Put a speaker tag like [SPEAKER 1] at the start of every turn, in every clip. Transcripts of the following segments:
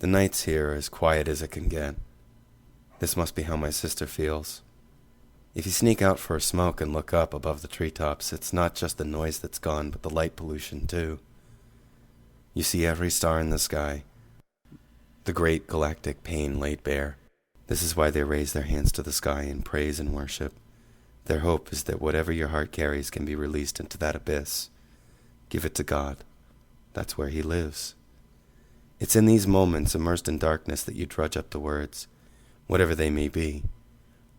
[SPEAKER 1] The nights here are as quiet as it can get. This must be how my sister feels. If you sneak out for a smoke and look up above the treetops, it's not just the noise that's gone, but the light pollution too. You see every star in the sky, the great galactic pain laid bare. This is why they raise their hands to the sky in praise and worship. Their hope is that whatever your heart carries can be released into that abyss. Give it to God. That's where He lives. It's in these moments immersed in darkness that you drudge up the words, whatever they may be.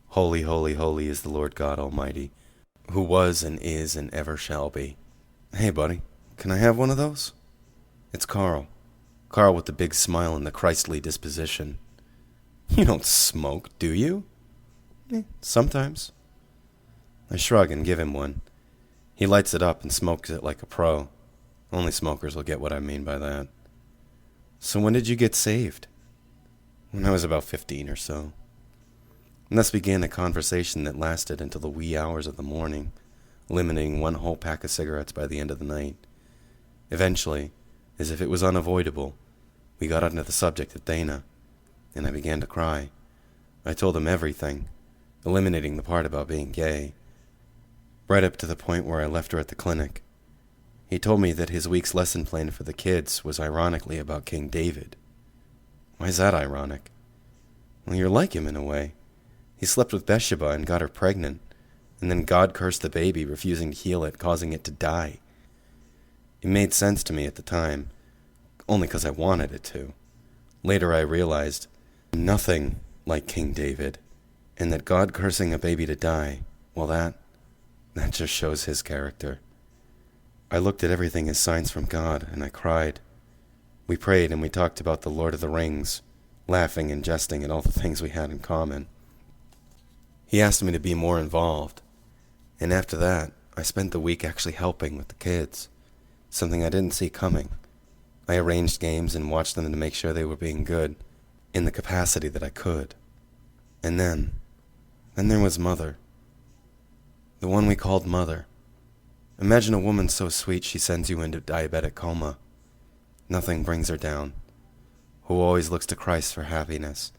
[SPEAKER 1] Holy, holy, holy is the Lord God Almighty, who was and is and ever shall be. Hey, buddy, can I have one of those? It's Carl. Carl with the big smile and the Christly disposition. You don't smoke, do you? Sometimes. I shrug and give him one. He lights it up and smokes it like a pro. Only smokers will get what I mean by that. So when did you get saved? When I was about 15 or so. And thus began a conversation that lasted until the wee hours of the morning, eliminating one whole pack of cigarettes by the end of the night. Eventually, as if it was unavoidable, we got onto the subject of Dana, and I began to cry. I told him everything, eliminating the part about being gay, right up to the point where I left her at the clinic. He told me that his week's lesson plan for the kids was ironically about King David. Why is that ironic? Well, you're like him in a way. He slept with Bathsheba and got her pregnant, and then God cursed the baby, refusing to heal it, causing it to die. It made sense to me at the time, only because I wanted it to. Later I realized I'm nothing like King David, and that God cursing a baby to die, well that just shows his character. I looked at everything as signs from God, and I cried. We prayed and we talked about the Lord of the Rings, laughing and jesting at all the things we had in common. He asked me to be more involved, and after that, I spent the week actually helping with the kids, something I didn't see coming. I arranged games and watched them to make sure they were being good, in the capacity that I could. And then there was Mother. The one we called Mother. Imagine a woman so sweet she sends you into diabetic coma. Nothing brings her down. Who always looks to Christ for happiness.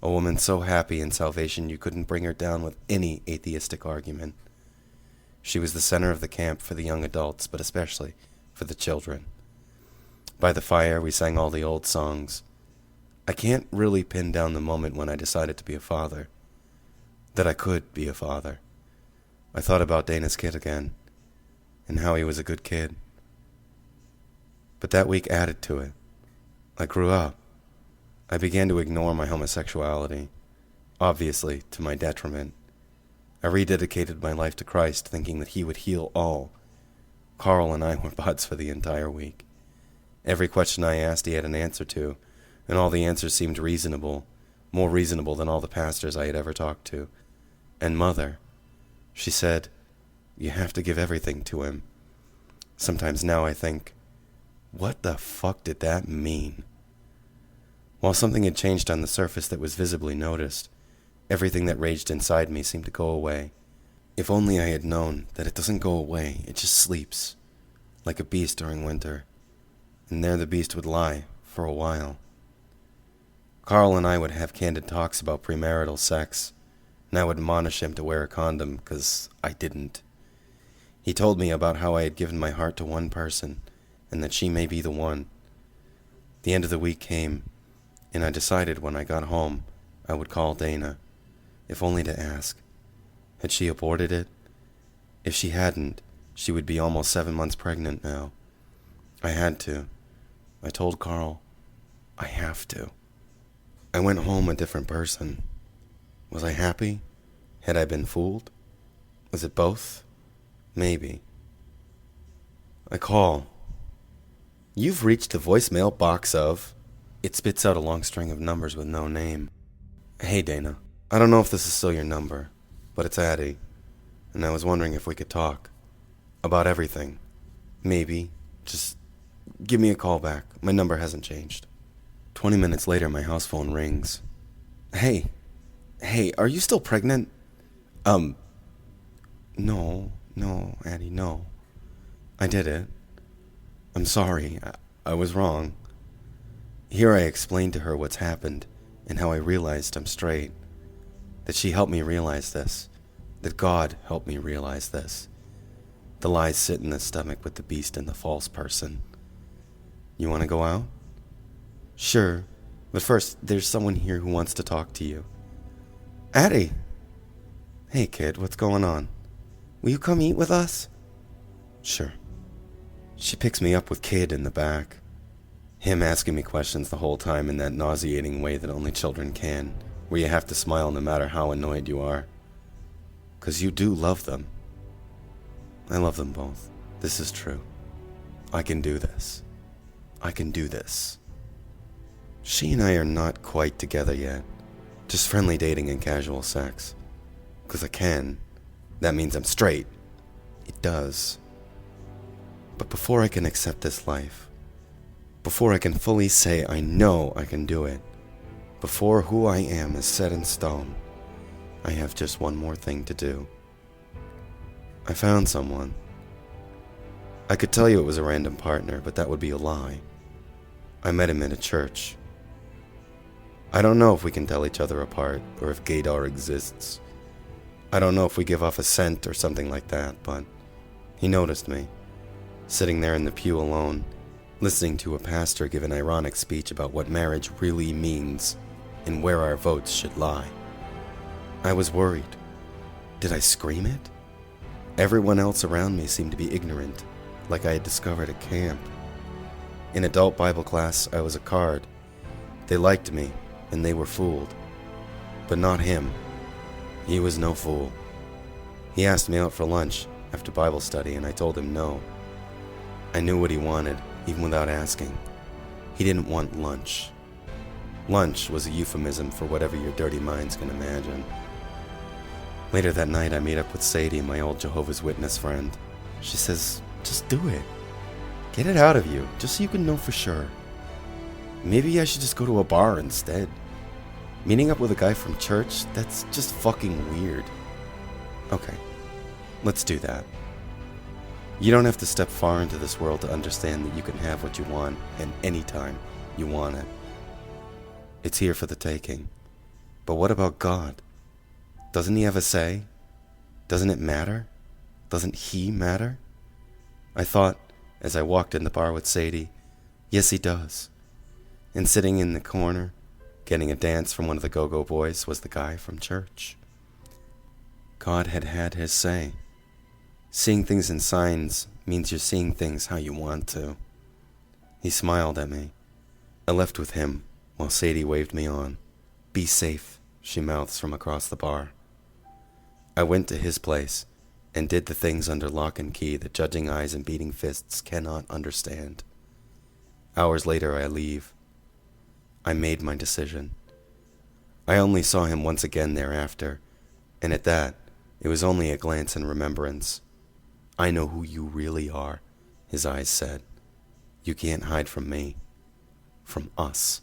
[SPEAKER 1] A woman so happy in salvation you couldn't bring her down with any atheistic argument. She was the center of the camp for the young adults, but especially for the children. By the fire, we sang all the old songs. I can't really pin down the moment when I decided to be a father. That I could be a father. I thought about Dana's kid again, and how he was a good kid. But that week added to it. I grew up. I began to ignore my homosexuality, obviously to my detriment. I rededicated my life to Christ, thinking that He would heal all. Carl and I were buds for the entire week. Every question I asked he had an answer to, and all the answers seemed reasonable, more reasonable than all the pastors I had ever talked to. And Mother, she said, you have to give everything to Him. Sometimes now I think, what the fuck did that mean? While something had changed on the surface that was visibly noticed, everything that raged inside me seemed to go away. If only I had known that it doesn't go away, it just sleeps, like a beast during winter. And there the beast would lie, for a while. Carl and I would have candid talks about premarital sex, and I would admonish him to wear a condom, because I didn't. He told me about how I had given my heart to one person, and that she may be the one. The end of the week came, and I decided when I got home I would call Dana, if only to ask. Had she aborted it? If she hadn't, she would be almost 7 months pregnant now. I had to. I told Carl, I have to. I went home a different person. Was I happy? Had I been fooled? Was it both? Maybe. I call. You've reached the voicemail box of... It spits out a long string of numbers with no name. Hey, Dana. I don't know if this is still your number, but it's Addie, and I was wondering if we could talk. About everything. Maybe. Just give me a call back. My number hasn't changed. 20 minutes later, my house phone rings. Hey, are you still pregnant? No, Addie, no. I did it. I'm sorry. I was wrong. Here I explained to her what's happened and how I realized I'm straight. That she helped me realize this. That God helped me realize this. The lies sit in the stomach with the beast and the false person. You want to go out? Sure, but first, there's someone here who wants to talk to you. Addie! Hey kid, what's going on? Will you come eat with us? Sure. She picks me up with Kid in the back. Him asking me questions the whole time in that nauseating way that only children can, where you have to smile no matter how annoyed you are. 'Cause you do love them. I love them both. This is true. I can do this. I can do this. She and I are not quite together yet. Just friendly dating and casual sex. 'Cause I can. That means I'm straight. It does. But before I can accept this life, before I can fully say I know I can do it, before who I am is set in stone, I have just one more thing to do. I found someone. I could tell you it was a random partner, but that would be a lie. I met him in a church. I don't know if we can tell each other apart, or if gaydar exists. I don't know if we give off a scent or something like that, but he noticed me, sitting there in the pew alone, listening to a pastor give an ironic speech about what marriage really means and where our votes should lie. I was worried. Did I scream it? Everyone else around me seemed to be ignorant, like I had discovered a camp. In adult Bible class, I was a card. They liked me, and they were fooled. But not him. He was no fool. He asked me out for lunch after Bible study, and I told him no. I knew what he wanted, even without asking. He didn't want lunch. Lunch was a euphemism for whatever your dirty minds can imagine. Later that night, I meet up with Sadie, my old Jehovah's Witness friend. She says, just do it. Get it out of you, just so you can know for sure. Maybe I should just go to a bar instead. Meeting up with a guy from church, that's just fucking weird. Okay, let's do that. You don't have to step far into this world to understand that you can have what you want and anytime you want it. It's here for the taking. But what about God? Doesn't he have a say? Doesn't it matter? Doesn't he matter? I thought, as I walked in the bar with Sadie, yes, he does. And sitting in the corner, getting a dance from one of the go-go boys, was the guy from church. God had had his say. Seeing things in signs means you're seeing things how you want to. He smiled at me. I left with him while Sadie waved me on. Be safe, she mouths from across the bar. I went to his place and did the things under lock and key that judging eyes and beating fists cannot understand. Hours later, I leave. I made my decision. I only saw him once again thereafter, and at that, it was only a glance and remembrance. I know who you really are, his eyes said. You can't hide from me. From us.